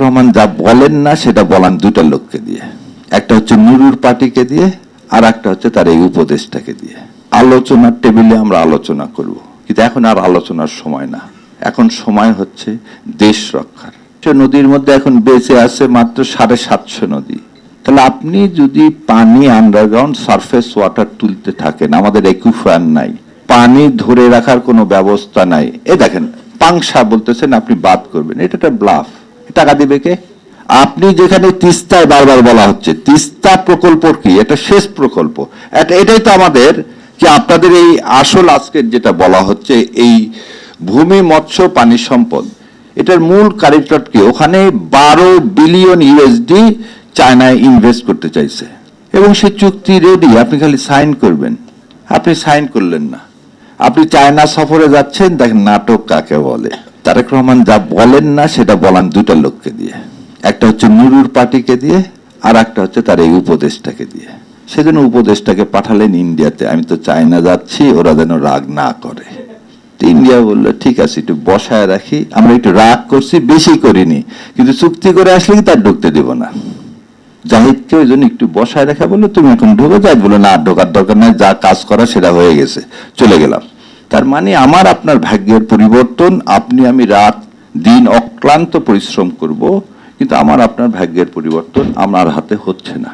রহমান যা বলেন না সেটা বলান দুটা লোককে দিয়ে, একটা হচ্ছে নুরুর পার্টিকে দিয়ে, আর একটা হচ্ছে তার এই উপদেশটাকে দিয়ে। আলোচনার টেবিলে আমরা আলোচনা করব, কিন্তু এখন আর আলোচনার সময় না, এখন সময় হচ্ছে দেশ রক্ষার। নদীর মধ্যে এখন বেঁচে আছে মাত্র 750 নদী। তাহলে আপনি যদি পানি আন্ডারগ্রাউন্ড সারফেস ওয়াটার তুলতে থাকেন, আমাদের একুইফায়ার নাই, পানি ধরে রাখার কোনো ব্যবস্থা নাই, এ দেখেন পাংশা বলতেছেন আপনি বাদ করবেন, এটা একটা ব্লাফ। টাকা দিবে কে? আপনি যেখানে তিস্তায় বারবার বলা হচ্ছে, তিস্তা প্রকল্প কি? এটা শেষ প্রকল্প। এটাই তো আমাদের কি আপনাদের এই আসল আজকের যেটা বলা হচ্ছে এই ভূমি মৎস্য পানি সম্পদ, এটার মূল কারিগর কি? ওখানে 12 বিলিয়ন ইউএসডি চায়নায় ইনভেস্ট করতে চাইছে এবং সে চুক্তি রেডি, আপনি খালি সাইন করবেন। আপনি সাইন করলেন না, আপনি চায়না সফরে যাচ্ছেন, দেখেন নাটক কাকে বলে। তারেক রহমান যা বলেন না সেটা বলান দুটা লোককে দিয়ে, একটা হচ্ছে নুরুর পার্টিকে দিয়ে, আর একটা হচ্ছে তার এই উপদেশটাকে দিয়ে। সেজন্য উপদেশটাকে পাঠালেন ইন্ডিয়াতে, আমি তো চায়না যাচ্ছি, ওরা যেন রাগ না করে। ইন্ডিয়া বললো ঠিক আছে একটু বসায় রাখি, আমরা একটু রাগ করছি, বেশি করিনি, কিন্তু চুক্তি করে আসলে কি তার ঢুকতে দেব না। জাহিদকে ওই জন্য একটু বসায় রাখা বললো, তুমি এখন ঢুকে যাই, বলো না ঢোকার দরকার নাই, যা কাজ করা সেটা হয়ে গেছে, চলে গেলাম। তার মানে আমার আপনার ভাগ্যের পরিবর্তন, আপনি আমি রাত দিন অক্লান্ত পরিশ্রম করব, কিন্তু আমার আপনার ভাগ্যের পরিবর্তন আমার হাতে হচ্ছে না।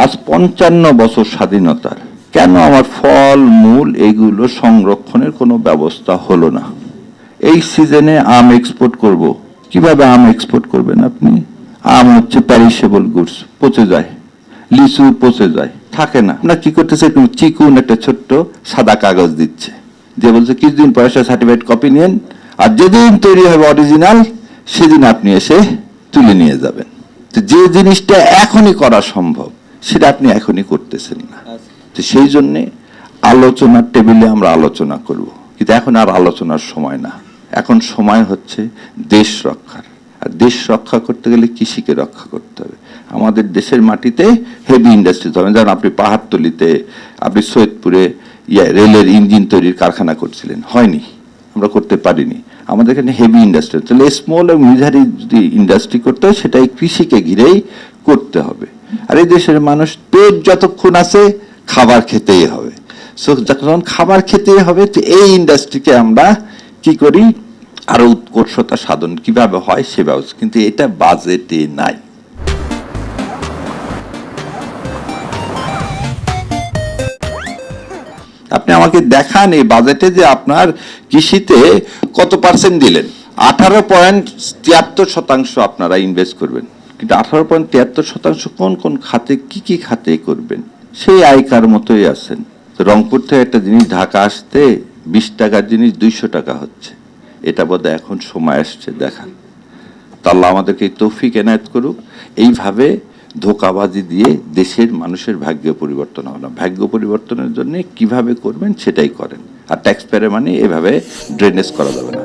আজ 55 বছর স্বাধীনতার, কেন আমার ফল মূল এগুলো সংরক্ষণের কোনো ব্যবস্থা হলো না? এই সিজনে আম এক্সপোর্ট করব, কিভাবে আম এক্সপোর্ট করবেন আপনি? আম হচ্ছে প্যারিশেবল গুডস, পচে যায়, লিচু পচে যায়, থাকে না। না কি করতেছে, চিকুন একটা ছোট্ট সাদা কাগজ দিচ্ছে, যে বলছে কিছুদিন পয়সা সার্টিফিকেট কপি নিন, আর যেদিন তৈরি হবে অরিজিনাল সেদিন আপনি এসে তুলে নিয়ে যাবেন। যে জিনিসটা এখনই করা সম্ভব সেটা আপনি এখনই করতেছেন না। তো সেই জন্যে আলোচনার টেবিলে আমরা আলোচনা করব, কিন্তু এখন আর আলোচনার সময় না, এখন সময় হচ্ছে দেশ রক্ষার। আর দেশ রক্ষা করতে গেলে কৃষিকে রক্ষা করতে হবে। আমাদের দেশের মাটিতে হেভি ইন্ডাস্ট্রি হবে, যেমন আপনি পাহাড়তলিতে, আপনি সৈয়দপুরে রেলের ইঞ্জিন তৈরির কারখানা করছিলেন, হয়নি, আমরা করতে পারিনি। আমাদের এখানে হেভি ইন্ডাস্ট্রি, তাহলে স্মল এবং মিজারি যদি ইন্ডাস্ট্রি করতে হয় সেটা এই কৃষিকে ঘিরেই করতে হবে। আর এই দেশের মানুষ পেট যতক্ষণ আছে খাবার খেতেই হবে, যখন খাবার খেতেই হবে, তো এই ইন্ডাস্ট্রিকে আমরা কি করি আরো উৎকর্ষতা সাধন কিভাবে হয় সে ব্যবস্থা, কিন্তু এটা বাজেটে নাই। আপনি আমাকে দেখান এই বাজেটে যে আপনার কৃষিতে কত পার্সেন্ট দিলেন। 18.73% আপনারা ইনভেস্ট করবেন, কিন্তু 18.73% কোন কোন খাতে কি কি খাতে করবেন? সেই আয়কার মতোই আছেন। রংপুর থেকে একটা জিনিস ঢাকা আসতে 20 টাকার জিনিস 200 টাকা হচ্ছে, এটা বোধহয় এখন সময় আসছে দেখান। তা আল্লাহ আমাদেরকে তৌফিক এনায়েত করুক। এইভাবে ধোঁকাবাজি দিয়ে দেশের মানুষের ভাগ্য পরিবর্তন হবে না। ভাগ্য পরিবর্তনের জন্য কিভাবে করবেন সেটাই করেন, আর ট্যাক্স পেয়ারের মানে এভাবে ড্রেনেজ করা যাবে না।